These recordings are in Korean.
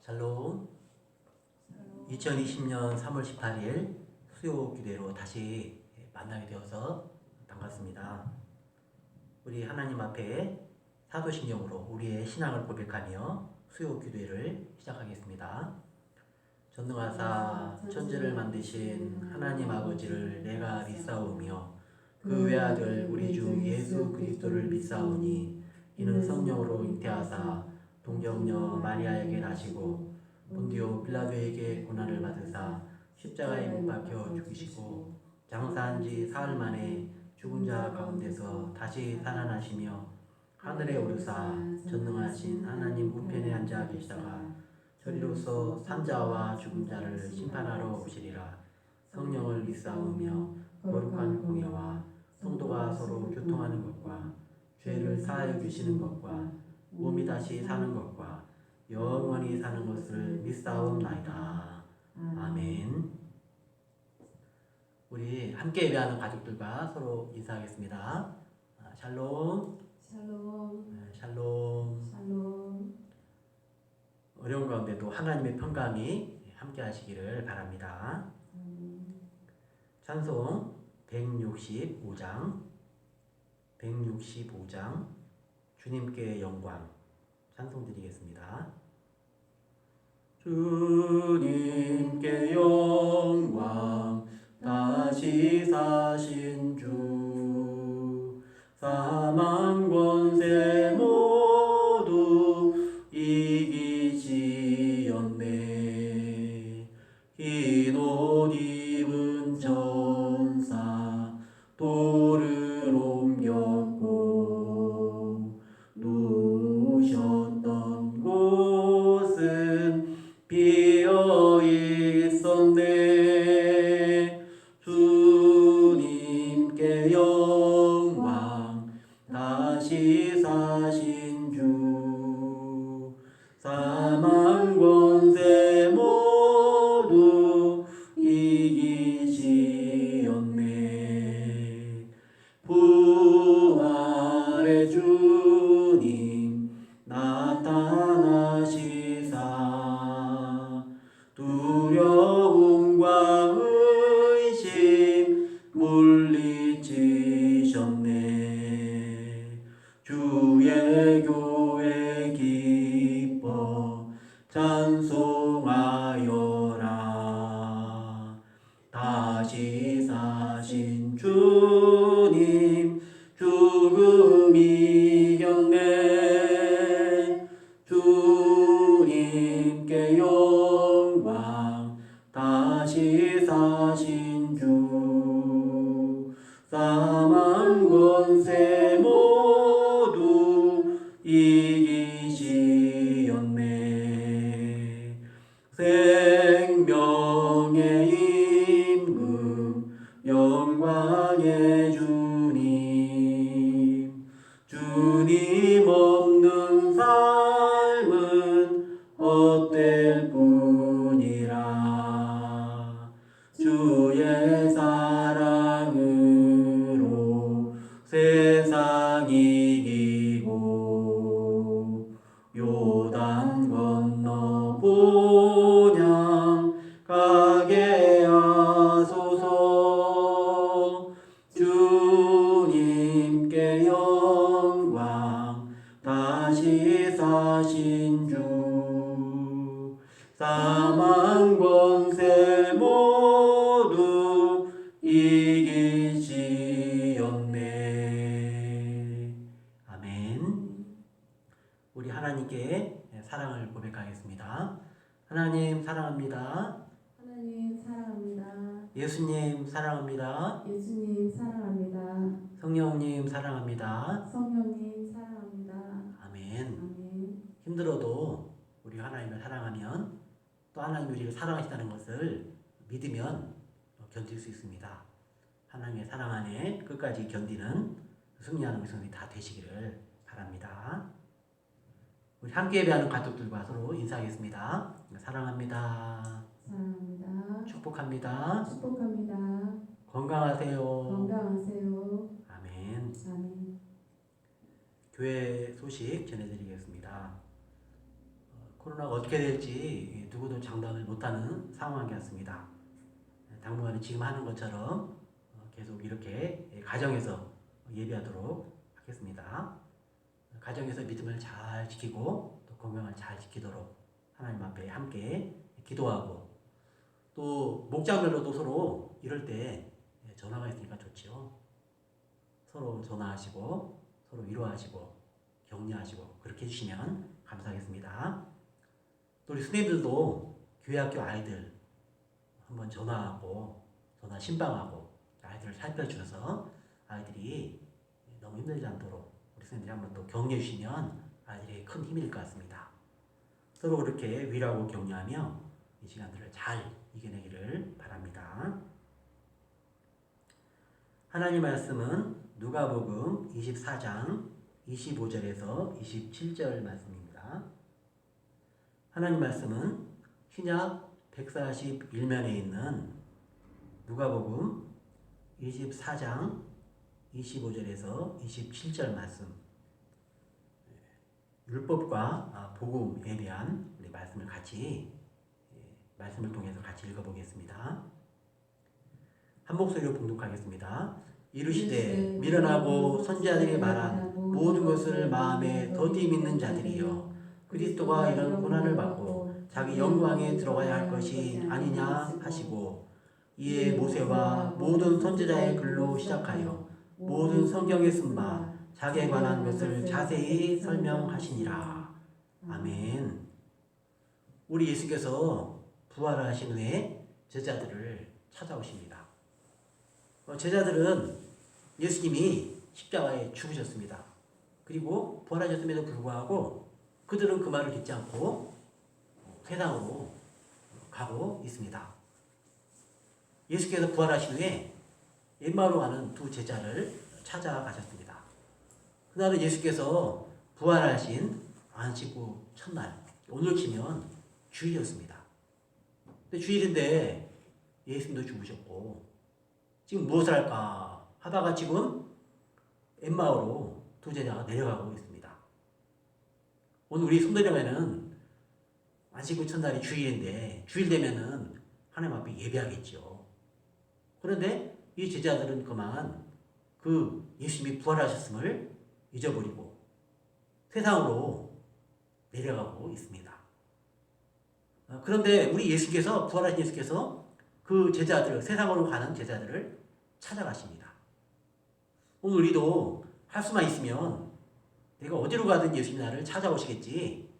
샬롬. 2020년 3월 18일 수요 기도회로 다시 만나게 되어서 반갑습니다. 우리 하나님 앞에 사도신경으로 우리의 신앙을 고백하며 수요 기도회를 시작하겠습니다. 전능하사 천지를 만드신 하나님 아버지를 내가 믿사오며 그 외아들 우리 주 예수 그리스도를 믿사오니 이는 성령으로 잉태하사 동정녀 마리아에게 나시고 본디오 빌라도에게 고난을 받으사 십자가에 못 박혀 죽으시고 장사한 지 사흘 만에 죽은 자 가운데서 다시 살아나시며 하늘에 오르사 전능하신 하나님 우편에 앉아 계시다가 저리로서 산자와 죽은 자를 심판하러 오시리라. 성령을 믿사오며 거룩한 공예와 성도가 서로 교통하는 것과 죄를 사하여 주시는 것과 몸이 다시 사는 것과 영원히 사는 것을 믿사옵나이다. 아멘. 우리 함께 예배하는 가족들과 서로 인사하겠습니다. 샬롬. 샬롬. 샬롬. 샬롬. 어려운 가운데도 하나님의 평강이 함께 하시기를 바랍니다. 찬송 165장 주님께 영광 찬송 드리겠습니다. 주님께 영광 다시 사신 주 사망 권세 모두 이기시었네. 흰 옷 입은 천사 돌을 옮겼고 누우셨던 곳은 비어 있었네. 주님께 영광 다시 사신 주 사망 권세 모두 이기시었네. 부활의 주님 나타나시사 두려움과 의심 물리치셨네. 주의 교회 기뻐 찬송하여라. 다시 사신 주님 죽음 이겼네. 주님께 영광 다시 사신 주 사망 권세 모두 이기시었네. 생명의 임금 영광의 주님 없는 삶은 헛될 뿐이라. 주의 사랑으로 세상 이기고 요단 건너 본향 가게 하소서. 주님께 영광 다시 사신 주 사망 권세 모두 이기시었네. 아멘. 우리 하나님께 사랑을 고백하겠습니다. 하나님 사랑합니다. 하나님 사랑합니다. 예수님 사랑합니다. 예수님 사랑합니다. 성령님 사랑합니다. 성령님 사랑합니다. 아멘. 아멘. 힘들어도 우리 하나님을 사랑하면 또 하나님이 우리를 사랑하시다는 것을 믿으면 견딜 수 있습니다. 하나님의 사랑 안에 끝까지 견디는 승리하는 우리 다 되시기를 바랍니다. 우리 함께 예배하는 가족들과 서로 인사하겠습니다. 사랑합니다. 사랑합니다. 축복합니다. 축복합니다. 건강하세요. 건강하세요. 아멘. 아멘. 교회 소식 전해드리겠습니다. 코로나가 어떻게 될지 누구도 장담을 못하는 상황이었습니다. 당분간은 지금 하는 것처럼 계속 이렇게 가정에서 예배하도록 하겠습니다. 가정에서 믿음을 잘 지키고 또 건강을 잘 지키도록 하나님 앞에 함께 기도하고, 또 목장별로도 서로 이럴 때 전화가 있으니까 좋지요. 서로 전화하시고 서로 위로하시고 격려하시고 그렇게 해주시면 감사하겠습니다. 또 우리 선생님들도 교회 학교 아이들 한번 전화하고 전화 신방하고 아이들을 살펴주셔서 아이들이 너무 힘들지 않도록 우리 선생님들이 한번 또 격려해 주시면 아이들이 큰 힘이 될 것 같습니다. 서로 그렇게 위로하고 격려하며 이 시간들을 잘 이겨내기를 바랍니다. 하나님 말씀은 누가복음 24장 25절에서 27절 말씀입니다. 하나님 말씀은 신약 141면에 있는 누가복음 24장 25절에서 27절 말씀, 율법과 복음에 대한 우리 말씀을 같이 말씀을 통해서 같이 읽어보겠습니다. 한 목소리로 봉독하겠습니다. 이르시되 미련하고 선지자들이 말한 모든 것을 마음에 더디 믿는 자들이여, 그리스도가 이런 고난을 받고 자기 영광에 들어가야 할 것이 아니냐 하시고, 이에 모세와 모든 선지자의 글로 시작하여 모든 성경에 쓴 바 자기에 관한 것을 자세히 설명하시니라. 아멘. 우리 예수께서 부활하신 후에 제자들을 찾아오십니다. 제자들은 예수님이 십자가에 죽으셨습니다. 그리고 부활하셨음에도 불구하고 그들은 그 말을 듣지 않고 세상으로 가고 있습니다. 예수께서 부활하신 후에 엠마오로 가는 두 제자를 찾아가셨습니다. 그날은 예수께서 부활하신 안식구 첫날, 오늘 치면 주일이었습니다. 근데 주일인데 예수님도 죽으셨고 지금 무엇을 할까 하다가 지금 엠마오로 두 제자가 내려가고 있습니다. 오늘 우리 성도령에는 안식구 첫날이 주일인데 주일 되면은 하나님 앞에 예배하겠죠. 그런데 이 제자들은 그만 그 예수님이 부활하셨음을 잊어버리고 세상으로 내려가고 있습니다. 그런데 우리 예수께서, 부활하신 예수께서 그 제자들, 세상으로 가는 제자들을 찾아가십니다. 오늘 우리도 할 수만 있으면 내가 어디로 가든 예수님 나를 찾아오시겠지,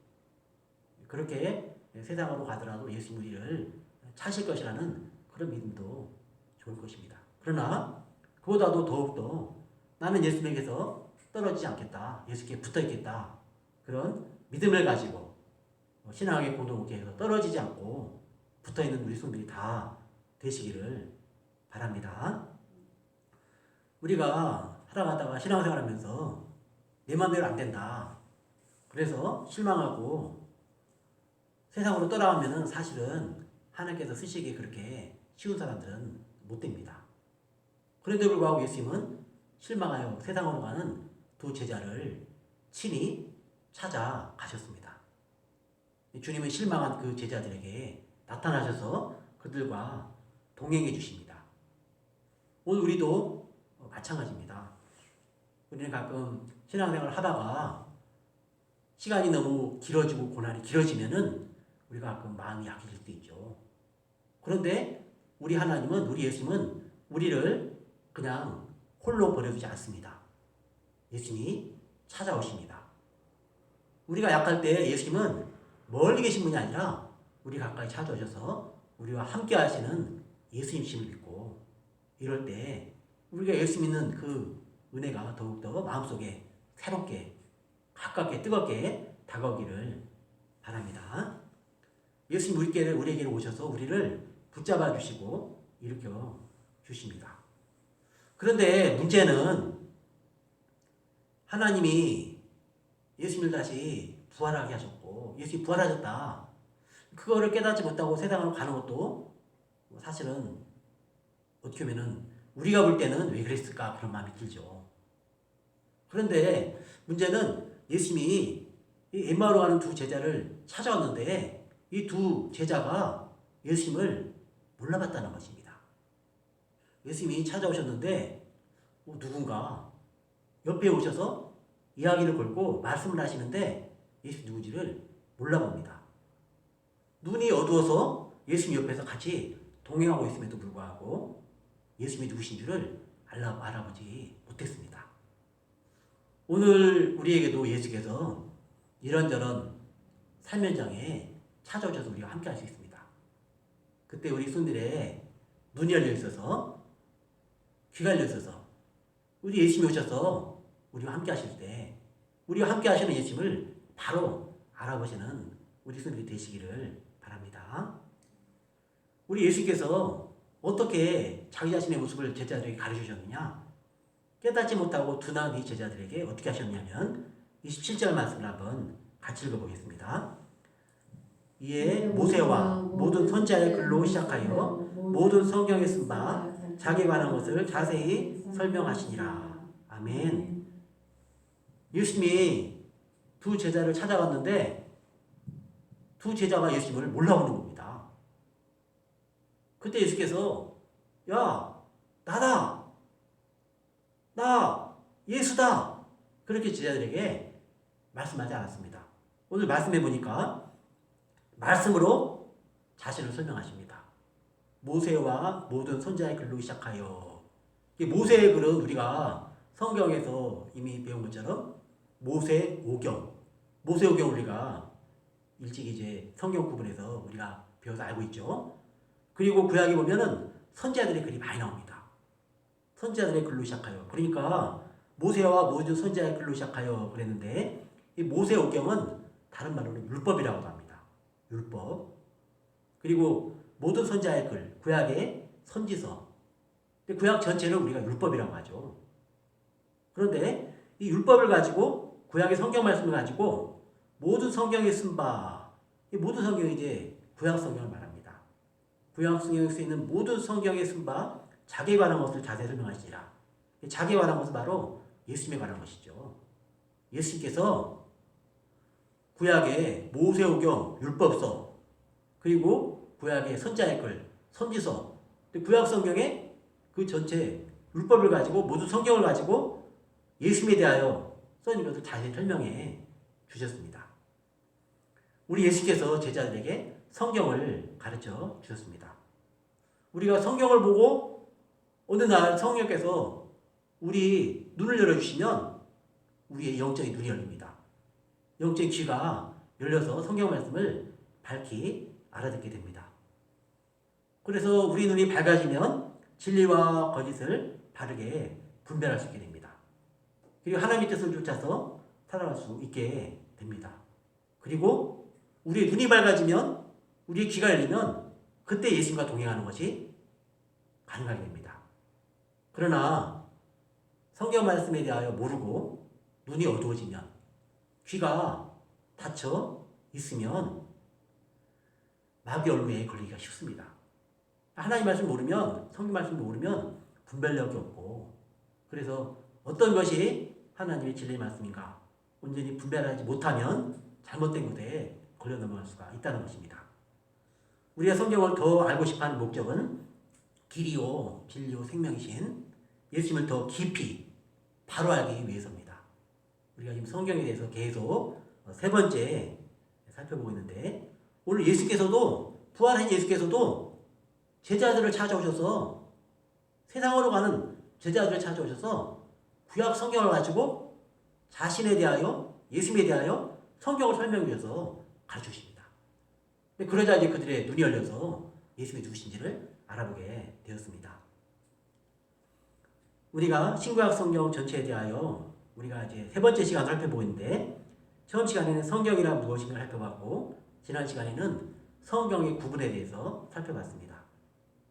그렇게 세상으로 가더라도 예수님 우리를 찾을 것이라는 그런 믿음도 좋을 것입니다. 그러나 그보다도 더욱더 나는 예수님에게서 떨어지지 않겠다, 예수께 붙어 있겠다, 그런 믿음을 가지고 신앙의 공동체에서 떨어지지 않고 붙어 있는 우리 성도들이 다 되시기를 바랍니다. 우리가 살아가다가 신앙생활 하면서 내 마음대로 안 된다, 그래서 실망하고 세상으로 떠나가면은 사실은 하나님께서 쓰시기에 그렇게 쉬운 사람들은 못 됩니다. 그런데 불구하고 예수님은 실망하여 세상으로 가는 두 제자를 친히 찾아가셨습니다. 주님은 실망한 그 제자들에게 나타나셔서 그들과 동행해 주십니다. 오늘 우리도 마찬가지입니다. 우리는 가끔 신앙생활을 하다가 시간이 너무 길어지고 고난이 길어지면은 우리가 가끔 마음이 약해질 수도 있죠. 그런데 우리 하나님은, 우리 예수님은 우리를 그냥 홀로 버려두지 않습니다. 예수님이 찾아오십니다. 우리가 약할 때 예수님은 멀리 계신 분이 아니라 우리 가까이 찾아오셔서 우리와 함께 하시는 예수님심을 믿고, 이럴 때 우리가 예수 믿는 그 은혜가 더욱더 마음속에 새롭게, 가깝게, 뜨겁게 다가오기를 바랍니다. 예수님 우리에게 오셔서 우리를 붙잡아 주시고 일으켜 주십니다. 그런데 문제는 하나님이 예수님을 다시 부활하게 하셨고, 예수님이 부활하셨다, 그거를 깨닫지 못하고 세상으로 가는 것도 사실은 어떻게 보면은 우리가 볼 때는 왜 그랬을까 그런 마음이 들죠. 그런데 문제는 예수님이 이 엠마오로 가는 두 제자를 찾아왔는데 이 두 제자가 예수님을 몰라봤다는 것입니다. 예수님이 찾아오셨는데 누군가 옆에 오셔서 이야기를 걸고 말씀을 하시는데 예수님 누군지를 몰라봅니다. 눈이 어두워서 예수님 옆에서 같이 동행하고 있음에도 불구하고 예수님이 누구신 줄을 알아보지 못했습니다. 오늘 우리에게도 예수께서 이런저런 삶 현장에 찾아오셔서 우리가 함께 할 수 있습니다. 그때 우리 손들의 눈이 열려 있어서 귀가 열려 있어서 우리 예수님이 오셔서 우리와 함께 하실 때 우리와 함께 하시는 예수님을 바로 알아보시는 우리 손들이 되시기를 바랍니다. 우리 예수께서 어떻게 자기 자신의 모습을 제자들에게 가르치셨느냐? 깨닫지 못하고 둔한 이 제자들에게 어떻게 하셨냐면 27절 말씀을 한번 같이 읽어보겠습니다. 이에 모세와 모든 선지자의 글로 시작하여 모든 성경에 쓴 바 자기에 관한 것을 자세히 설명하시니라. 아멘. 예수님이 두 제자를 찾아갔는데 두 제자가 예수님을 몰라오는 겁니다. 그때 예수께서 야 나다 나 예수다 그렇게 제자들에게 말씀하지 않았습니다. 오늘 말씀해 보니까 말씀으로 자신을 설명하십니다. 모세와 모든 선지자의 글로 시작하여 이 모세의 글은 우리가 성경에서 이미 배운 것처럼 모세오경 우리가 일찍 이제 성경 구분에서 우리가 배워서 알고 있죠. 그리고 구약에 보면은 선지자들의 글이 많이 나옵니다. 선지자들의 글로 시작하여 그러니까 모세와 모든 선지자의 글로 시작하여 그랬는데 이 모세오경은 다른 말로는 율법이라고도 합니다. 율법. 그리고 모든 선지자의 글, 구약의 선지서. 구약 전체를 우리가 율법이라고 하죠. 그런데 이 율법을 가지고 구약의 성경 말씀을 가지고 모든 성경에 쓴 바, 이 모든 성경이 이제 구약 성경을 말합니다. 구약 성경에 쓰여 있는 모든 성경에 쓴 바 자기에 관한 것을 자세히 설명하시리라. 자기에 관한 것은 바로 예수님에 관한 것이죠. 예수님께서 구약의 모세오경, 율법서, 그리고 구약의 선지자의 글, 선지서, 구약 성경의 그 전체 율법을 가지고 모든 성경을 가지고 예수님에 대하여 써진 것을 자세히 설명해 주셨습니다. 우리 예수께서 제자들에게 성경을 가르쳐 주셨습니다. 우리가 성경을 보고 어느 날 성령께서 우리 눈을 열어주시면 우리의 영적인 눈이 열립니다. 영적인 귀가 열려서 성경 말씀을 밝히 알아듣게 됩니다. 그래서 우리 눈이 밝아지면 진리와 거짓을 바르게 분별할 수 있게 됩니다. 그리고 하나님의 뜻을 쫓아서 살아갈 수 있게 됩니다. 그리고 우리의 눈이 밝아지면 우리의 귀가 열리면 그때 예수님과 동행하는 것이 가능하게 됩니다. 그러나 성경 말씀에 대하여 모르고 눈이 어두워지면 귀가 닫혀 있으면 마귀 얼루에 걸리기가 쉽습니다. 하나님 말씀 모르면 성경 말씀 모르면 분별력이 없고 그래서 어떤 것이 하나님의 진리의 말씀인가 온전히 분별하지 못하면 잘못된 것에 걸려 넘어갈 수가 있다는 것입니다. 우리가 성경을 더 알고 싶어하는 목적은 길이요 진리요 생명이신 예수님을 더 깊이 바로 알기 위해서입니다. 우리가 지금 성경에 대해서 계속 세 번째 살펴보고 있는데 오늘 예수께서도 부활한 예수께서도 제자들을 찾아오셔서 세상으로 가는 제자들을 찾아오셔서 구약 성경을 가지고 자신에 대하여 예수님에 대하여 성경을 설명해서 가르쳐 주십니다. 그러자 이제 그들의 눈이 열려서 예수님이 누구신지를 알아보게 되었습니다. 우리가 신구약 성경 전체에 대하여 우리가 이제 세 번째 시간을 살펴보고 있는데 처음 시간에는 성경이란 무엇인가를 살펴봤고 지난 시간에는 성경의 구분에 대해서 살펴봤습니다.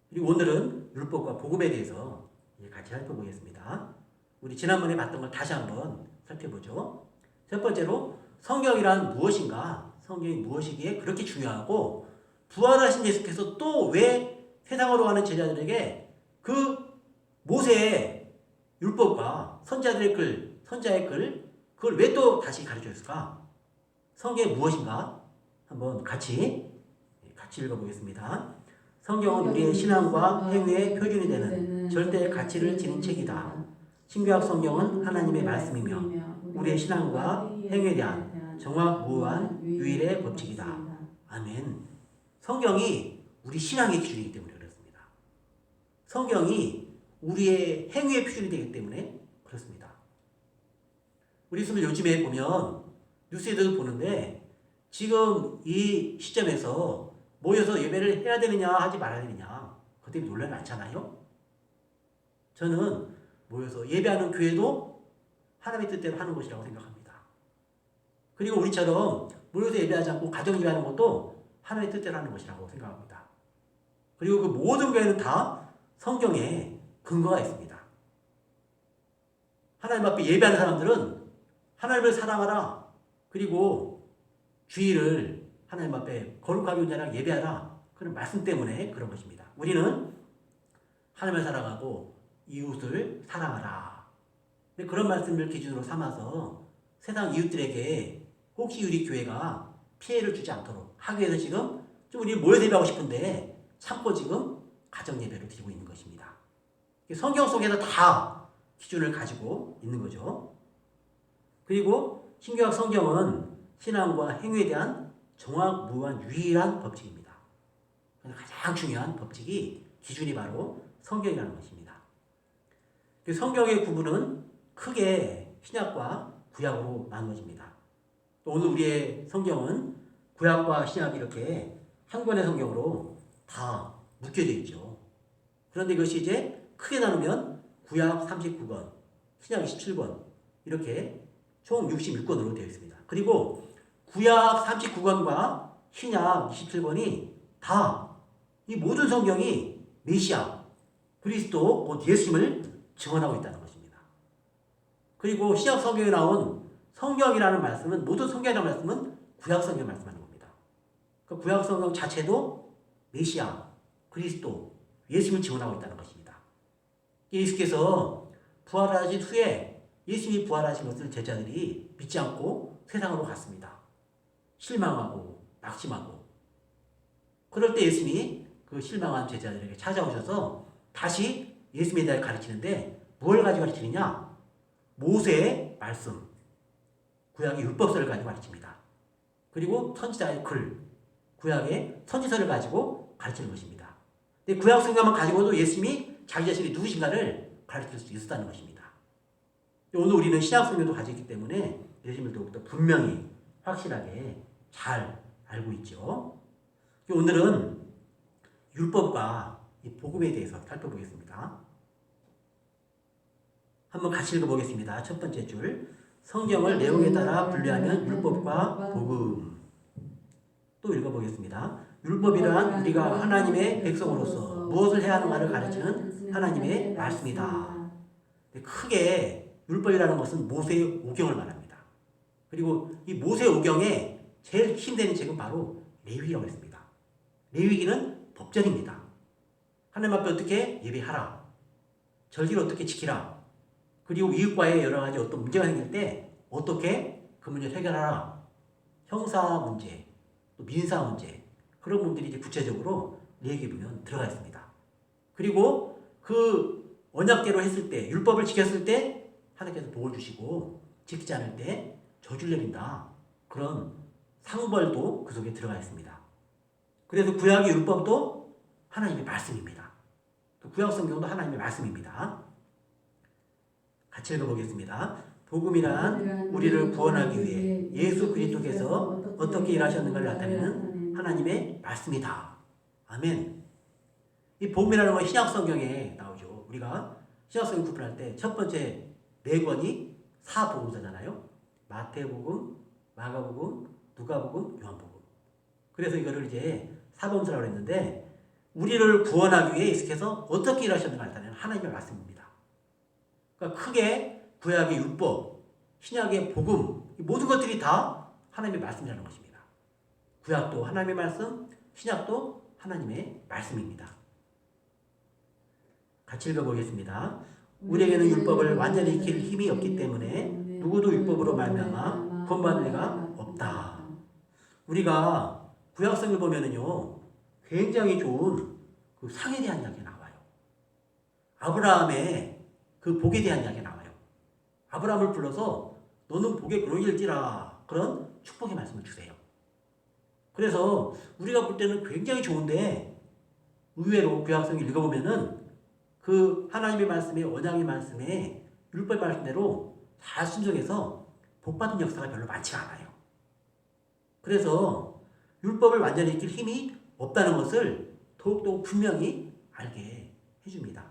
그리고 오늘은 율법과 복음에 대해서 같이 살펴보겠습니다. 우리 지난번에 봤던 걸 다시 한번 살펴보죠. 첫 번째로 성경이란 무엇인가? 성경이 무엇이기에 그렇게 중요하고 부활하신 예수께서 또 왜 세상으로 가는 제자들에게 그 모세의 율법과 선지자들의 글, 선지자의 글 그걸 왜 또 다시 가르쳐 줬을까? 성경이 무엇인가? 한번 같이 읽어보겠습니다. 성경은 우리의 신앙과 행위의 표준이 되는 절대 가치를 지닌 책이다. 신구약 성경은 하나님의 말씀이며 우리의 신앙과 행위에 대한 정확무한 유일의 법칙이다. 아멘. 성경이 우리 신앙의 기준이기 때문에 그렇습니다. 성경이 우리의 행위의 표준이 되기 때문에 그렇습니다. 우리 스스로 요즘에 보면 뉴스에도 보는데 지금 이 시점에서 모여서 예배를 해야 되느냐 하지 말아야 되느냐 그것 때문에 논란이 많잖아요. 저는 모여서 예배하는 교회도 하나님의 뜻대로 하는 것이라고 생각합니다. 그리고 우리처럼 모여서 예배하지 않고 가정 예배하는 것도 하나님의 뜻대로 하는 것이라고 생각합니다. 그리고 그 모든 교회는 다 성경에 근거가 있습니다. 하나님 앞에 예배하는 사람들은 하나님을 사랑하라. 그리고 주일을 하나님 앞에 거룩하게 온전하게 예배하라. 그런 말씀 때문에 그런 것입니다. 우리는 하나님을 사랑하고 이웃을 사랑하라. 그런 말씀을 기준으로 삼아서 세상 이웃들에게 혹시 우리 교회가 피해를 주지 않도록 하기 위해서 지금 좀 우리 모여서 예배하고 싶은데 참고 지금 가정 예배로 드리고 있는 것입니다. 성경 속에서 다 기준을 가지고 있는 거죠. 그리고 신구약 성경은 신앙과 행위에 대한 정확무한 유일한 법칙입니다. 가장 중요한 법칙이 기준이 바로 성경이라는 것입니다. 성경의 구분은 크게 신약과 구약으로 나누어집니다. 오늘 우리의 성경은 구약과 신약이 이렇게 한 권의 성경으로 다 묶여져 있죠. 그런데 이것이 이제 크게 나누면 구약 39권, 신약 27권 이렇게 총 66권으로 되어 있습니다. 그리고 구약 39권과 신약 27권이 다 이 모든 성경이 메시아, 그리스도, 곧 예수님을 증언하고 있다는 것입니다. 그리고 신약 성경에 나온 성경이라는 말씀은 모든 성경이라는 말씀은 구약 성경 말씀하는 겁니다. 그 구약 성경 자체도 메시아, 그리스도, 예수님을 증언하고 있다는 것입니다. 예수께서 부활하신 후에 예수님이 부활하신 것을 제자들이 믿지 않고 세상으로 갔습니다. 실망하고 낙심하고 그럴 때 예수님이 그 실망한 제자들에게 찾아오셔서 다시 예수님에 대해 가르치는데 뭘 가지고 가르치느냐? 모세의 말씀, 구약의 율법서를 가지고 가르칩니다. 그리고 선지자의 글, 구약의 선지서를 가지고 가르치는 것입니다. 근데 구약 성경만 가지고도 예수님이 자기 자신이 누구신가를 가르칠 수 있었다는 것입니다. 오늘 우리는 신약 성경도 가지고 있기 때문에 예수님을 더욱더 분명히 확실하게 잘 알고 있죠. 오늘은 율법과 이 복음에 대해서 살펴보겠습니다. 한번 같이 읽어보겠습니다. 첫 번째 줄, 성경을 내용에 따라 분류하면 율법과 복음. 또 읽어보겠습니다. 율법이란 우리가 하나님의 백성으로서 무엇을 해야 하는가를 가르치는 하나님의 말씀이다. 크게 율법이라는 것은 모세의 오경을 말합니다. 그리고 이 모세의 오경에 제일 힘되는 책은 바로 레위기라고 했습니다. 레위기는 법전입니다. 하나님 앞에 어떻게 예배하라. 절기를 어떻게 지키라. 그리고 이웃과의 여러 가지 어떤 문제가 생길 때 어떻게 그 문제를 해결하라. 형사 문제, 또 민사 문제, 그런 부분들이 이제 구체적으로 레위기에 보면 들어가 있습니다. 그리고 그 언약대로 했을 때, 율법을 지켰을 때 하나님께서 복을 주시고 지키지 않을 때 저주를 내린다. 그런 상벌도 그 속에 들어가 있습니다. 그래서 구약의 율법도 하나님의 말씀입니다. 구약 성경도 하나님의 말씀입니다. 같이 읽어보겠습니다. 복음이란 우리를 구원하기 위해 예수 그리스도께서 어떻게 일하셨는가를 나타내는 하나님의 말씀이다. 아멘. 이 복음이라는 건 신약 성경에 나오죠. 우리가 신약 성경 구분할 때 첫 번째 네 권이 사복음서잖아요. 마태복음, 마가복음, 누가복음, 요한복음. 그래서 이거를 이제 사복음서라고 했는데 우리를 구원하기 위해 예수께서 어떻게 일하셨는가를 나타내는 하나님의 말씀입니다. 그러니까 크게 구약의 율법, 신약의 복음, 이 모든 것들이 다 하나님의 말씀이라는 것입니다. 구약도 하나님의 말씀, 신약도 하나님의 말씀입니다. 같이 읽어보겠습니다. 우리에게는 율법을 완전히 지킬 힘이 없기 때문에 누구도 율법으로 말미암아 구원받을 리가 없다. 우리가 구약성을 보면은요, 굉장히 좋은 그 상에 대한 이야기가 나와요. 아브라함의 그 복에 대한 이야기가 나와요. 아브라함을 불러서 너는 복에 그루일지라 그런 축복의 말씀을 주세요. 그래서 우리가 볼 때는 굉장히 좋은데 의외로 구약성을 읽어보면은 그 하나님의 말씀에 언약의 말씀에 율법 말씀대로 잘 순종해서 복받은 역사가 별로 많지가 않아요. 그래서 율법을 완전히 지킬 힘이 없다는 것을 더욱더 분명히 알게 해줍니다.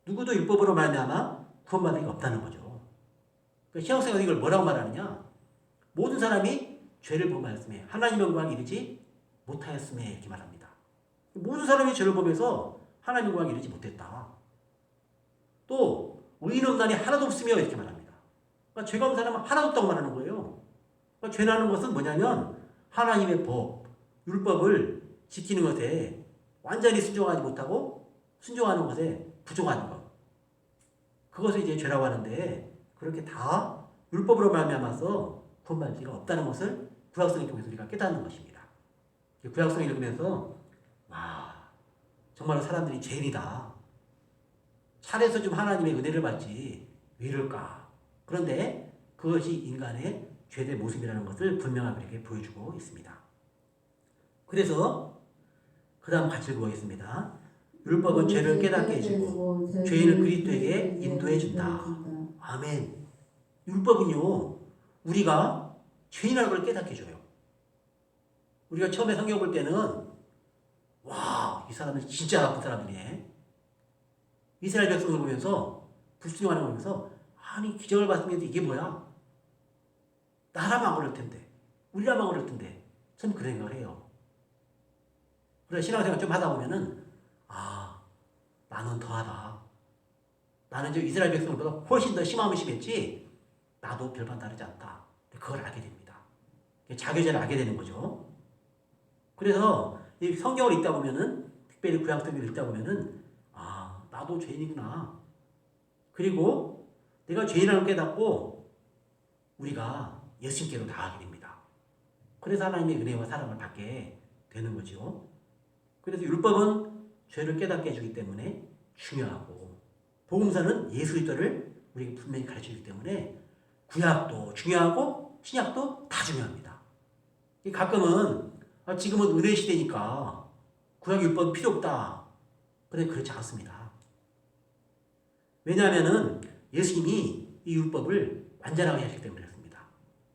누구도 율법으로 말미암아 구원받을 게 없다는 거죠. 그러니까 신약성경은 이걸 뭐라고 말하느냐? 모든 사람이 죄를 범하였음에 하나님의 영광에 이르지 못하였음에 이렇게 말합니다. 모든 사람이 죄를 범해서 하나님의 영광에 이르지 못했다. 또 의인 없나니 하나도 없으며 이렇게 말합니다. 그러니까 죄가 없는 사람은 하나도 없다고 말하는 거예요. 그러니까 죄라는 것은 뭐냐면 하나님의 법, 율법을 지키는 것에 완전히 순종하지 못하고 순종하는 것에 부족한 것. 그것을 이제 죄라고 하는데 그렇게 다 율법으로 말미암아서 구원받을 수가 없다는 것을 구약성을 통해서 우리가 깨닫는 것입니다. 구약성을 읽으면서 와, 정말 사람들이 죄인이다. 차례에서 좀 하나님의 은혜를 받지 왜 이럴까. 그런데 그것이 인간의 죄된 모습이라는 것을 분명하게 이렇게 보여주고 있습니다. 그래서 그 다음 같이 읽어보겠습니다. 율법은 죄를 깨닫게 해주고 죄인을 그리스도에게 인도해 준다. 아멘. 율법은요, 우리가 죄인이라는 걸 깨닫게 해줘요. 우리가 처음에 성경 볼 때는 와, 이 사람은 진짜 나쁜 사람이네. 이스라엘 백성을 보면서 불순종하는 걸 보면서 아니 기적을 봤으면 이게 뭐야? 나라만 그럴 텐데, 우리라만 그럴 텐데, 전 그런 생각을 해요. 그래서 신앙생활 좀 하다 보면은 아, 나는 더하다. 나는 저 이스라엘 백성보다 훨씬 더 심하면 심했지 나도 별반 다르지 않다. 그걸 알게 됩니다. 자교제를 알게 되는 거죠. 그래서 이 성경을 읽다 보면은 특별히 구약성경을 읽다 보면은 아, 나도 죄인이구나. 그리고 내가 죄인이라는 걸 깨닫고 우리가 예수님께로 나아가게 됩니다. 그래서 하나님의 은혜와 사랑을 받게 되는 거죠. 그래서 율법은 죄를 깨닫게 해주기 때문에 중요하고 복음서는 예수 그리스도를 우리에게 분명히 가르쳐주기 때문에 구약도 중요하고 신약도 다 중요합니다. 가끔은 지금은 은혜 시대니까 구약 율법 필요 없다. 그런데 그렇지 않습니다. 왜냐하면은 예수님이 이 율법을 완전하게 하시기 때문에 그렇습니다.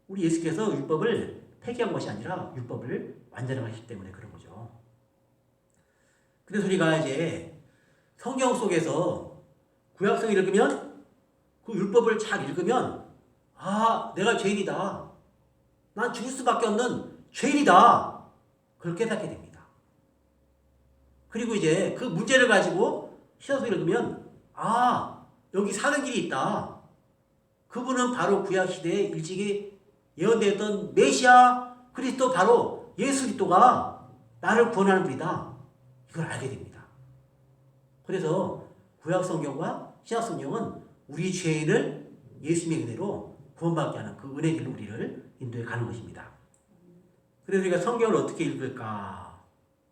우리 예수께서 율법을 폐기한 것이 아니라 율법을 완전하게 하시기 때문에 그런 거죠. 그래서 우리가 이제 성경 속에서 구약성을 읽으면 그 율법을 잘 읽으면 아, 내가 죄인이다. 난 죽을 수밖에 없는 죄인이다. 그걸 깨닫게 됩니다. 그리고 이제 그 문제를 가지고 신약성을 읽으면 아, 여기 사는 길이 있다. 그분은 바로 구약시대에 일찍이 예언되었던 메시아 그리스도 바로 예수 그리스도가 나를 구원하는 분이다. 이걸 알게 됩니다. 그래서 구약성경과 신약성경은 우리 죄인을 예수님의 은혜로 구원받게 하는 그 은혜 길로 우리를 인도해 가는 것입니다. 그래서 우리가 성경을 어떻게 읽을까?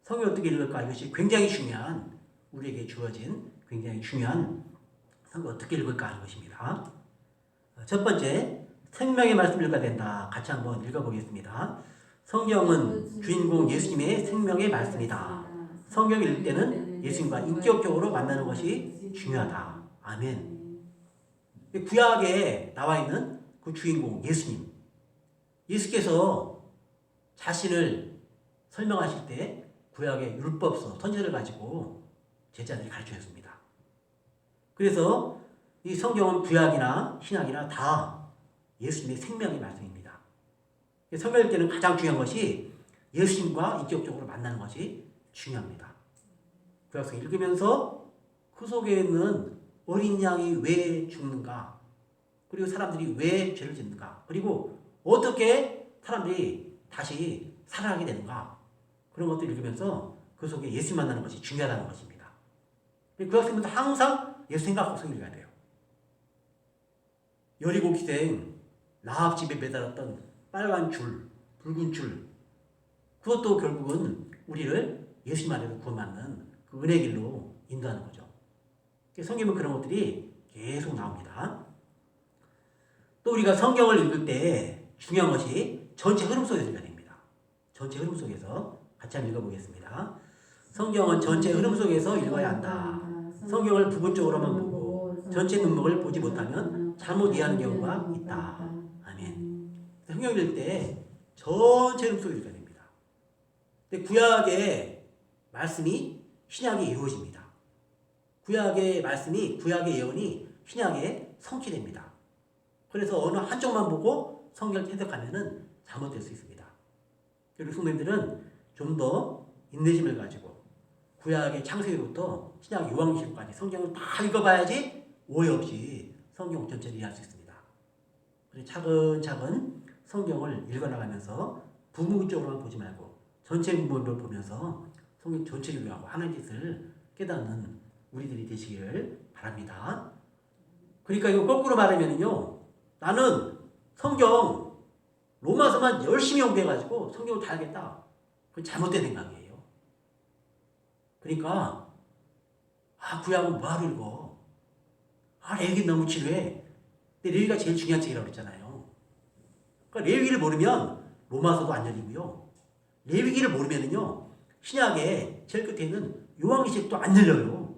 성경을 어떻게 읽을까? 이것이 굉장히 중요한 우리에게 주어진 굉장히 중요한 성경을 어떻게 읽을까 하는 것입니다. 첫 번째, 생명의 말씀을 읽어야 된다. 같이 한번 읽어보겠습니다. 성경은 주인공 예수님의 생명의 말씀이다. 성경을 읽을 때는 예수님과 인격적으로 만나는 것이 중요하다. 아멘. 구약에 나와 있는 그 주인공 예수님. 예수께서 자신을 설명하실 때 구약의 율법서, 선지서를 가지고 제자들이 가르쳐줬습니다. 그래서 이 성경은 구약이나 신약이나 다 예수님의 생명의 말씀입니다. 성경 읽을 때는 가장 중요한 것이 예수님과 인격적으로 만나는 것이 중요합니다. 구약성 읽으면서 그 속에 있는 어린 양이 왜 죽는가? 그리고 사람들이 왜 죄를 짓는가? 그리고 어떻게 사람들이 다시 살아나게 되는가? 그런 것들 읽으면서 그 속에 예수 만나는 것이 중요하다는 것입니다. 구약성은 항상 예수 생각하고 성경 읽어야 돼요. 여리고 기생 라합 집에 매달았던 빨간 줄, 붉은 줄, 그것도 결국은 우리를 예수님 안에서 구원받는 그 은혜 길로 인도하는 거죠. 성경은 그런 것들이 계속 나옵니다. 또 우리가 성경을 읽을 때 중요한 것이 전체 흐름 속에서 읽어야 됩니다. 전체 흐름 속에서 같이 한번 읽어보겠습니다. 성경은 전체 흐름 속에서 읽어야 한다. 성경을 부분적으로만 보고 전체 문맥을 보지 못하면 잘못 이해하는 경우가 있다. 아멘. 성경 읽을 때 전체 흐름 속에서 읽어야 됩니다. 근데 구약의 말씀이 신약에 이루어집니다. 구약의 말씀이, 구약의 예언이 신약에 성취됩니다. 그래서 어느 한쪽만 보고 성경을 해석하면은 잘못될 수 있습니다. 그리고 성도님들은 좀 더 인내심을 가지고 구약의 창세기부터 신약 요한계시록까지 성경을 다 읽어봐야지 오해 없이 성경 전체를 이해할 수 있습니다. 그래서 차근차근 성경을 읽어나가면서 부분적으로만 보지 말고 전체 문맥을 보면서 성경 전체를 이해하고 하나님 뜻을 깨닫는 우리들이 되시기를 바랍니다. 그러니까 이거 거꾸로 말하면요, 나는 성경 로마서만 열심히 공부해가지고 성경을 다 알겠다. 그건 잘못된 생각이에요. 그러니까 구약은 뭐하러 읽어? 레위기 너무 지루해. 근데 레위기가 제일 중요한 책이라고 그랬잖아요. 그러니까 레위기를 모르면 로마서도 안 열리고요. 레위기를 모르면은요, 신약의 제일 끝에 있는 요한계시록도 안 열려요.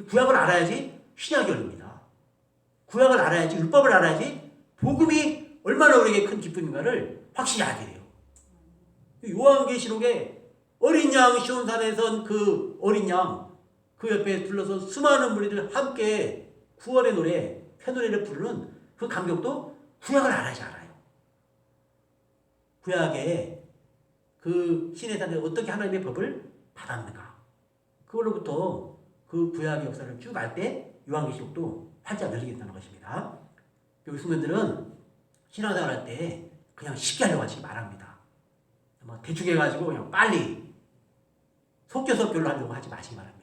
구약을 알아야지 신약이 열립니다. 구약을 알아야지, 율법을 알아야지 복음이 얼마나 우리에게 큰 기쁨인가를 확실히 알게 돼요. 요한계시록에 어린 양 시온산에선 그 어린 양 그 옆에 둘러서 수많은 무리들 함께 구원의 노래, 새 노래를 부르는 그 감격도 구약을 알아야지 알아요. 구약에 그 신의 산에 어떻게 하나님의 법을 받았는가, 그걸로부터 그 구약의 역사를 쭉 알 때 요한계시록도 활짝 열리겠다는 것입니다. 여기 성도들은 신앙생활 할 때 그냥 쉽게 하려고 하지 말합니다. 뭐 대충 해가지고 그냥 빨리 속교속교로 하려고 하지 마시기 바랍니다.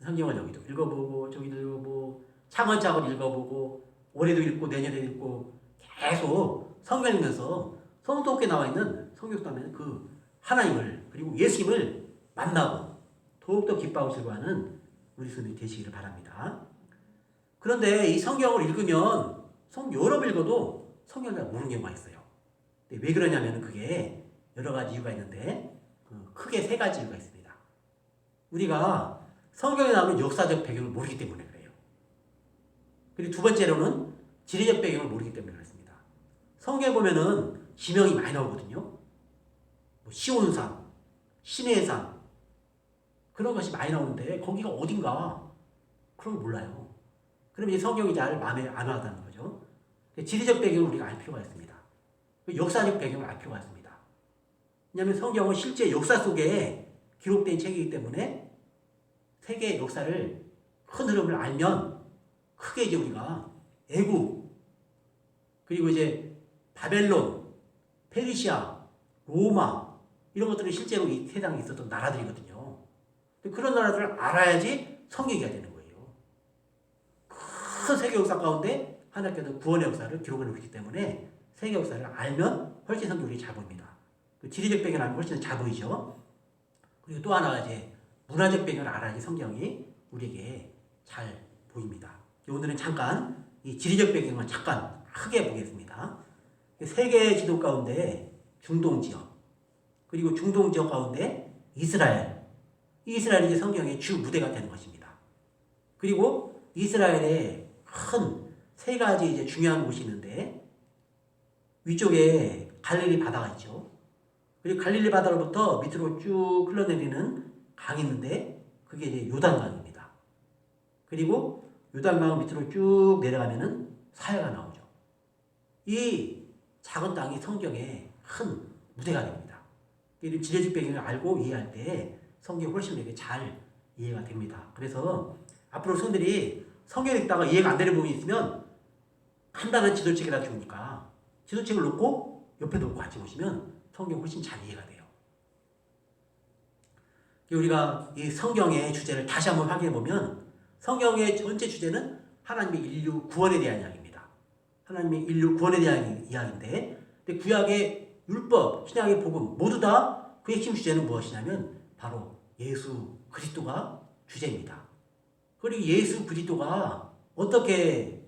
성경을 여기도 읽어보고 저기도 읽어보고 차근차근 읽어보고 올해도 읽고 내년에도 읽고 계속 성경 읽으면서 성도께 나와 있는 성경담에는 그 하나님을 그리고 예수님을 만나고 더욱더 기뻐하고 즐거워하는 우리 성도들이 되시기를 바랍니다. 그런데 이 성경을 읽으면 여러 번 읽어도 성경을 잘 모르는 경우가 있어요. 왜 그러냐면 그게 여러 가지 이유가 있는데 크게 세 가지 이유가 있습니다. 우리가 성경에 나오는 역사적 배경을 모르기 때문에 그래요. 그리고 두 번째로는 지리적 배경을 모르기 때문에 그렇습니다. 성경에 보면은 지명이 많이 나오거든요. 뭐 시온산, 시내산 그런 것이 많이 나오는데 거기가 어딘가 그런 걸 몰라요. 그럼 이제 성경이 잘 마음에 안 와닿는 거죠. 지리적 배경을 우리가 알 필요가 있습니다. 역사적 배경을 알 필요가 있습니다. 왜냐하면 성경은 실제 역사 속에 기록된 책이기 때문에 세계의 역사를 큰 흐름을 알면 크게 이제 우리가 애국 그리고 이제 바벨론, 페르시아, 로마 이런 것들은 실제로 이 세상에 있었던 나라들이거든요. 그런 나라들을 알아야지 성경이 되는 거예요. 큰 세계 역사 가운데 하나님께서 구원의 역사를 기록해 놓기 때문에 세계 역사를 알면 훨씬 성경이 잘 보입니다. 지리적 배경을 알면 훨씬 잘 보이죠. 그리고 또 하나가 이제 문화적 배경을 알아야지 성경이 우리에게 잘 보입니다. 오늘은 잠깐 이 지리적 배경을 잠깐 크게 보겠습니다. 세계 지도 가운데 중동 지역, 그리고 중동 지역 가운데 이스라엘, 이스라엘이 이제 성경의 주 무대가 되는 것입니다. 그리고 이스라엘에 큰 세 가지 이제 중요한 곳이 있는데 위쪽에 갈릴리 바다가 있죠. 그리고 갈릴리 바다로부터 밑으로 쭉 흘러내리는 강이 있는데 그게 이제 요단강입니다. 그리고 요단강 밑으로 쭉 내려가면은 사해가 나오죠. 이 작은 땅이 성경의 큰 무대가 됩니다. 이 지리적 배경을 알고 이해할 때 성경이 훨씬 되게 잘 이해가 됩니다. 그래서 앞으로 성들이 성경 읽다가 이해가 안 되는 부분이 있으면 간단한 지도책이라 주니까 지도책을 놓고 옆에 놓고 같이 보시면 성경 훨씬 잘 이해가 돼요. 우리가 이 성경의 주제를 다시 한번 확인해 보면 성경의 전체 주제는 하나님의 인류 구원에 대한 이야기입니다. 하나님의 인류 구원에 대한 이야기인데 구약의 율법, 신약의 복음 모두 다 그 핵심 주제는 무엇이냐면 바로 예수 그리스도가 주제입니다. 그리고 예수 그리스도가 어떻게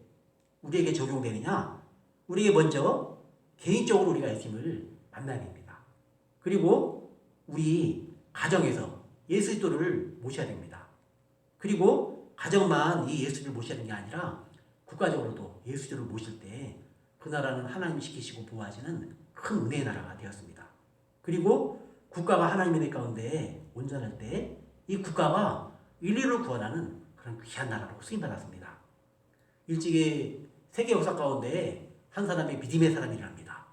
우리에게 적용되느냐? 우리에게 먼저 개인적으로 우리가 예수님을 만나야 됩니다. 그리고 우리 가정에서 예수 그리스도를 모셔야 됩니다. 그리고 가정만 이 예수를 모셔야 되는 게 아니라 국가적으로도 예수 그리스도를 모실 때 그 나라는 하나님이 지키시고 보호하시는 큰 은혜의 나라가 되었습니다. 그리고 국가가 하나님의 은혜 가운데 온전할 때 이 국가가 인류를 구원하는 그런 귀한 나라로 쓰임받았습니다. 일찍이 세계 역사 가운데 한 사람이 믿음의 사람이랍니다.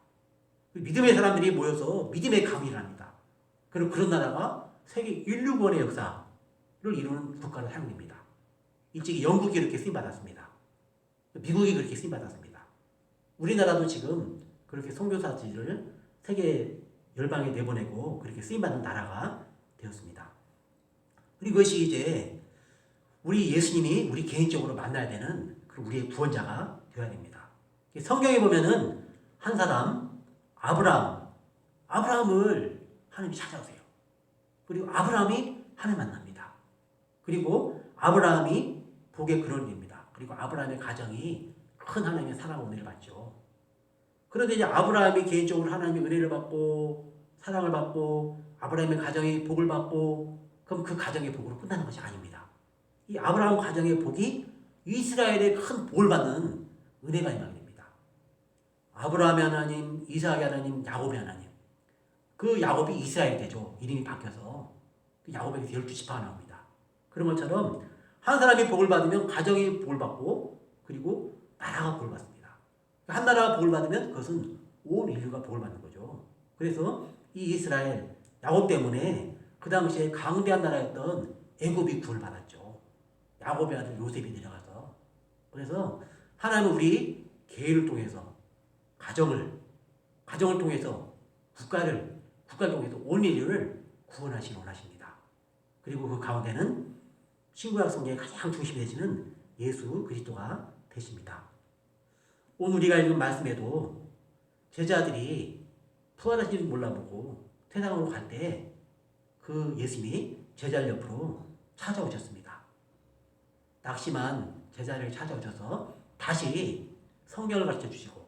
믿음의 사람들이 모여서 믿음의 강의를 합니다. 그리고 그런 나라가 세계 인류 구원의 역사를 이루는 국가로 사용됩니다. 일찍이 영국이 그렇게 쓰임받았습니다. 미국이 그렇게 쓰임받았습니다. 우리나라도 지금 그렇게 선교사들을 세계 열방에 내보내고 그렇게 쓰임받는 나라가 되었습니다. 그리고 이것이 이제 우리 예수님이 우리 개인적으로 만나야 되는 우리의 구원자가 되어야 됩니다. 성경에 보면은 한 사람 아브라함을 하나님이 찾아오세요. 그리고 아브라함이 하나님 만납니다. 그리고 아브라함이 복의 근원이 됩니다. 그리고 아브라함의 가정이 큰 하나님의 사랑 은혜를 받죠. 그런데 이제 아브라함이 개인적으로 하나님의 은혜를 받고 사랑을 받고 아브라함의 가정이 복을 받고 그럼 그 가정의 복으로 끝나는 것이 아닙니다. 이 아브라함 가정의 복이 이스라엘의 큰 복을 받는 은혜가 임하게 됩니다. 아브라함의 하나님, 이삭의 하나님, 야곱의 하나님. 그 야곱이 이스라엘이 되죠. 이름이 바뀌어서. 그 야곱에게서 12지파가 나옵니다. 그런 것처럼 한 사람이 복을 받으면 가정이 복을 받고 그리고 나라가 복을 받습니다. 한 나라가 복을 받으면 그것은 온 인류가 복을 받는 거죠. 그래서 이 이스라엘, 야곱 때문에 그 당시에 강대한 나라였던 애굽이 구원을 받았죠. 야곱의 아들 요셉이 내려가서. 그래서 하나님은 우리 개인을 통해서 가정을 통해서 국가를 통해서 온 인류를 구원하시기 원하십니다. 그리고 그 가운데는 신구약 성경의 가장 중심이 되시는 예수 그리스도가 되십니다. 오늘 우리가 읽은 말씀에도 제자들이 부활하신 줄 몰라보고 세상으로 갈 때 그 예수님이 제자를 옆으로 찾아오셨습니다. 낙심한 제자를 찾아오셔서 다시 성경을 가르쳐 주시고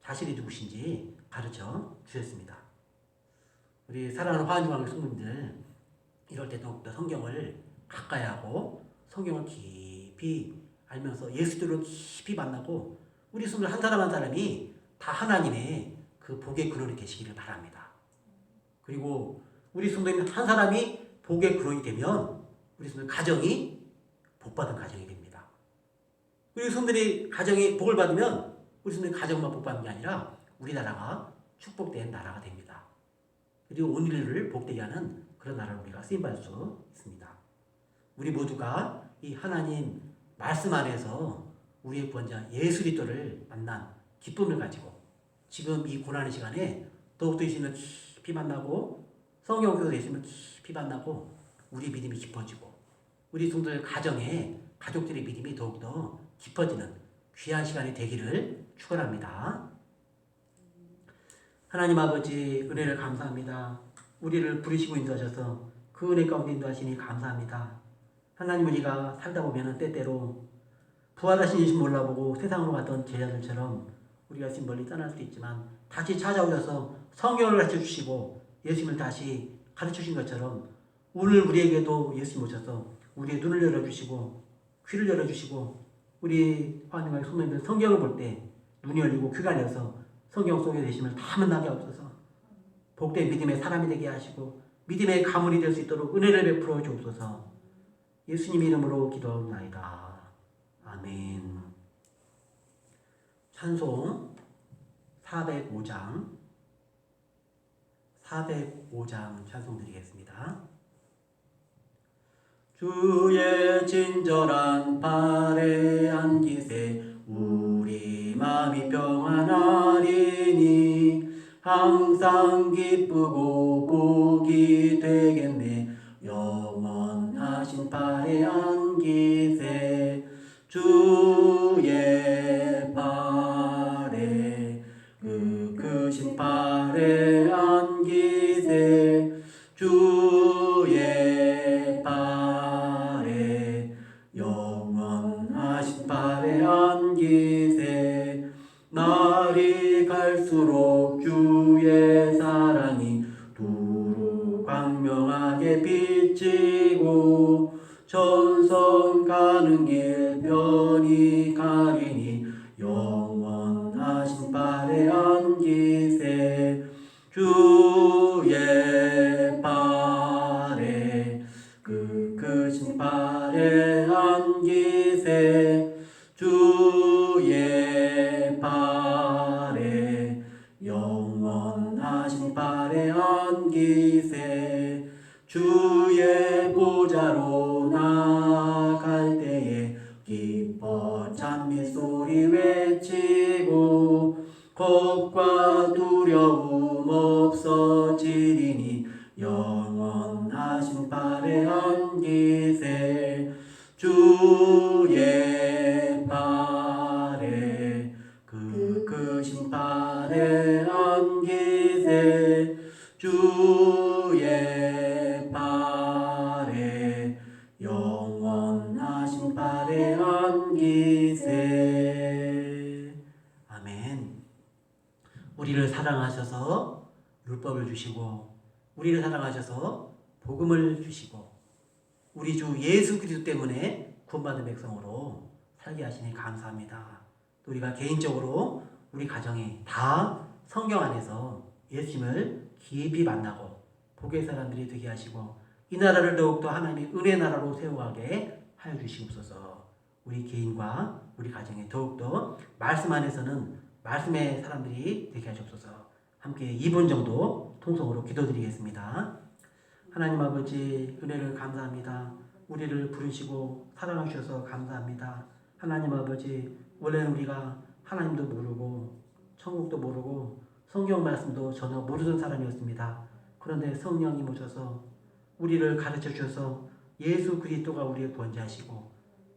자신이 누구신지 가르쳐 주셨습니다. 우리 사랑하는 화한중앙교 성도님들 이럴 때 더욱더 성경을 가까이 하고 성경을 깊이 알면서 예수들을 깊이 만나고 우리 성도 한 사람 한 사람이 다 하나님의 그 복의 근원에 계시기를 바랍니다. 그리고 우리 성도님 한 사람이 복의 근원이 되면 우리 성도 가정이 복받은 가정이 됩니다. 우리 성도들이 가정이 복을 받으면 우리 성도님 가정만 복받는 게 아니라 우리나라가 축복된 나라가 됩니다. 그리고 온 인류를 복되게 하는 그런 나라로 우리가 쓰임받을 수 있습니다. 우리 모두가 이 하나님 말씀 안에서 우리의 구원자 예수 그리스도를 만난 기쁨을 가지고 지금 이 고난의 시간에 더욱더 예수님을 깊이 만나고 성경에서 예수님을 깊이 만나고 우리 믿음이 깊어지고 우리 성도들 가정에 가족들의 믿음이 더욱더 깊어지는 귀한 시간이 되기를 축원합니다. 하나님 아버지 은혜를 감사합니다. 우리를 부르시고 인도하셔서 그 은혜 가운데 인도하시니 감사합니다. 하나님 우리가 살다 보면 때때로 부활하신 예수 몰라보고 세상으로 갔던 제자들처럼 우리가 지금 멀리 떠날 수도 있지만 다시 찾아오셔서 성경을 가르쳐 주시고 예수님을 다시 가르쳐 주신 것처럼 오늘 우리에게도 예수님 오셔서 우리의 눈을 열어주시고 귀를 열어주시고 우리 하나님의 성도님들 성경을 볼 때 눈이 열리고 귀가 열려서 성경 속에 계심을 다 만나게 하옵소서. 복된 믿음의 사람이 되게 하시고 믿음의 가문이 될 수 있도록 은혜를 베풀어 주옵소서. 예수님 이름으로 기도하옵나이다. 아멘. 찬송 405장 찬송 드리겠습니다. 주의 친절한 발에 안기세 우리 마음이 평안하리니 항상 기쁘고 복이 되겠네. 영원하신 발에 안기세 주의 발에 그 크신 발에 주의 발에 그 크신 발에 안기세 주의 발에 영원하신 발에 안기세 주의 보좌로 나갈 때에 기뻐 찬미 소리 외치고 겁과 두려움 없어지리니 영원하신 발에 안기세 주의 발에 그 크신 발에 안기세 주의 발에 영원하신 발에 안기세. 아멘. 우리를 사랑하셔서 율법을 주시고 우리를 사랑하셔서 복음을 주시고 우리 주 예수 그리스도 때문에 구원받은 백성으로 살게 하시니 감사합니다. 또 우리가 개인적으로 우리 가정이 다 성경 안에서 예수님을 깊이 만나고 복의 사람들이 되게 하시고 이 나라를 더욱더 하나님의 은혜 나라로 세워가게 하여 주시옵소서. 우리 개인과 우리 가정에 더욱더 말씀 안에서는 말씀의 사람들이 되게 하시옵소서. 함께 2분 정도 통성으로 기도드리겠습니다. 하나님 아버지 은혜를 감사합니다. 우리를 부르시고 사랑하셔서 감사합니다. 하나님 아버지 원래는 우리가 하나님도 모르고 천국도 모르고 성경 말씀도 전혀 모르던 사람이었습니다. 그런데 성령님 오셔서 우리를 가르쳐 주셔서 예수 그리스도가 우리의 구원자시고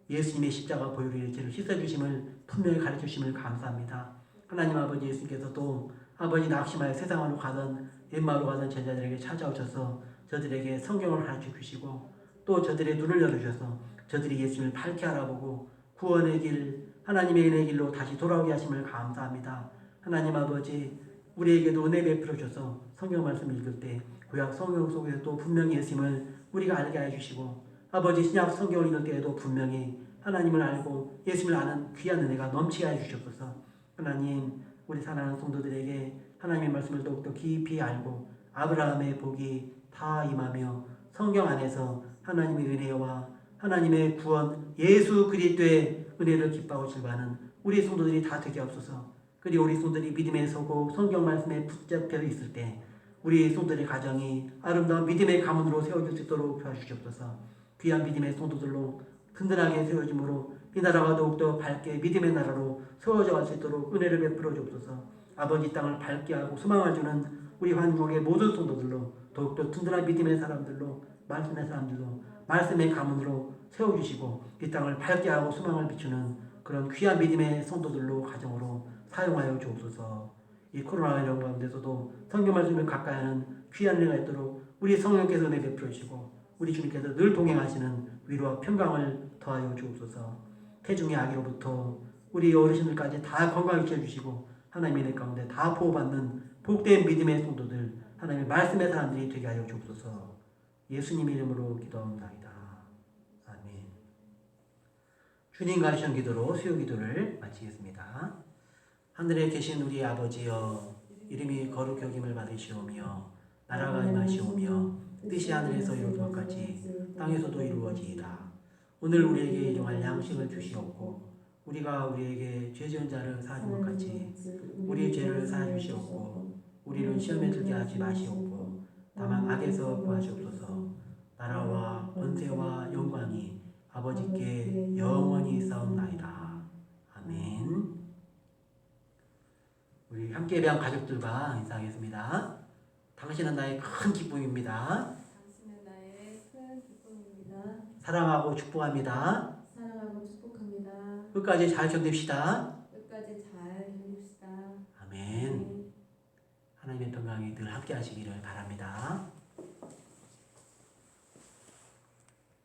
예수님의 십자가 보혈의 죄를 씻어주심을 분명히 가르쳐 주심을 감사합니다. 하나님 아버지 예수님께서도 아버지 낙심하여 세상으로 가던 엠마오로 가던 제자들에게 찾아오셔서 저들에게 성경을 가르쳐 주시고 또 저들의 눈을 열어주셔서 저들이 예수님을 밝게 알아보고 구원의 길 하나님의 은혜의 길로 다시 돌아오게 하심을 감사합니다. 하나님 아버지 우리에게도 은혜 베풀어 주셔서 성경 말씀을 읽을 때 구약 성경 속에서 또 분명히 예수님을 우리가 알게 해주시고 아버지 신약 성경을 읽을 때에도 분명히 하나님을 알고 예수님을 아는 귀한 은혜가 넘치게 해주시옵소서. 하나님 우리 사랑하는 성도들에게 하나님의 말씀을 더욱더 깊이 알고 아브라함의 복이 다 임하며 성경 안에서 하나님의 은혜와 하나님의 구원 예수 그리스도의 은혜를 기뻐하고 즐거워하는 우리 성도들이 다 되게 하옵소서. 그리고 우리 성도들이 믿음에 서고 성경 말씀에 붙잡혀 있을 때 우리 성도들의 가정이 아름다운 믿음의 가문으로 세워질 수 있도록 도와주시옵소서. 귀한 믿음의 성도들로 든든하게 세워짐으로 이 나라가 더욱더 밝게 믿음의 나라로 세워져 갈 수 있도록 은혜를 베풀어 주옵소서. 아버지 땅을 밝게 하고 소망을 주는 우리 한국의 모든 성도들로 더욱더 든든한 믿음의 사람들로 말씀의 사람들로 말씀의 가문으로 세워주시고 이 땅을 밝게 하고 소망을 비추는 그런 귀한 믿음의 성도들로 가정으로 사용하여 주옵소서. 이 코로나19 가운데서도 성경 말씀을 가까이 하는 귀한 은혜가 있도록 우리 성령께서 은혜 베풀어 주시고 우리 주님께서 늘 동행하시는 위로와 평강을 더하여 주옵소서. 태중의 아기로부터 우리 어르신들까지 다 건강히 지어주시고 하나님의 은혜 가운데 다 보호받는 복된 믿음의 성도들 하나님의 말씀의 사람들이 되게 하여 주옵소서. 예수님 이름으로 기도합니다. 아멘. 주님 가르치는 기도로 수요 기도를 마치겠습니다. 하늘에 계신 우리 아버지여 이름이 거룩히 여김을 받으시오며 나라가 임하시오며 뜻이 하늘에서 이루어진 것 같이 땅에서도 이루어지이다. 오늘 우리에게 일용할 양식을 주시옵고 우리가 우리에게 죄 지은 자를 사하는 것 같이 우리 죄를 사하주시옵고 우리를 시험에 들게 하지 마시옵고 다만 악에서 구하시옵소서. 나라와 권세와 영광이 아버지께 영원히 있사옵나이다. 아멘. 우리 함께 예배한 가족들과 인사하겠습니다. 당신은 나의 큰 기쁨입니다. 당신은 나의 큰 기쁨입니다. 사랑하고 축복합니다. 사랑하고 축복합니다. 끝까지 잘 견딥시다. 끝까지 잘 견딥시다. 아멘. 하나님의 평강이 늘 함께 하시기를 바랍니다.